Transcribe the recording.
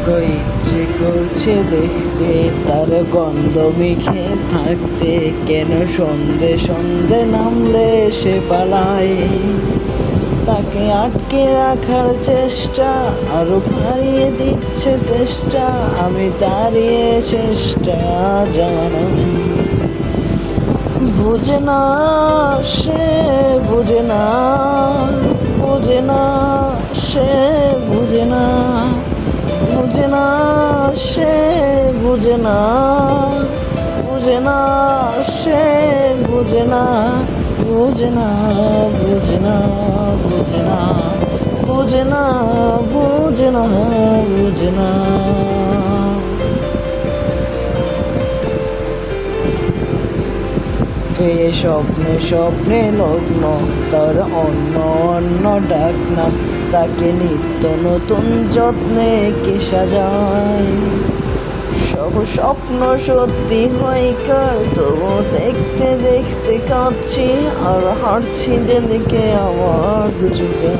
বড় ইচ্ছে করছে দেখতে তার গন্ধ মেখে থাকতে, কেন সন্ধে সন্ধে নামলে সে পালায়। তাকে আটকে রাখার চেষ্টা আরো বাড়িয়ে দিচ্ছে তেষ্টা, আমি দাঁড়িয়ে চেষ্টা জানাই। বুঝে না সে, বুঝে না, বুঝে না সে, বুঝে না, বুঝে না সে, বুঝে না, বুঝে না সে, বুঝে না, বুঝে না, বুঝে না, বুঝে না, বুঝে না, বুঝে না, বুঝে না। ফেরে স্বপ্নে স্বপ্নে লগ্ন তার অন্য অন্য ডাক নাম, তাকে নিত্য নতুন যত্নে কে সাজায়। সব স্বপ্ন সত্যি হয় কার, তবু দেখতে দেখতে কাঁদছি আর হাঁটছি যেদিকে আমার দু চোখ যায়।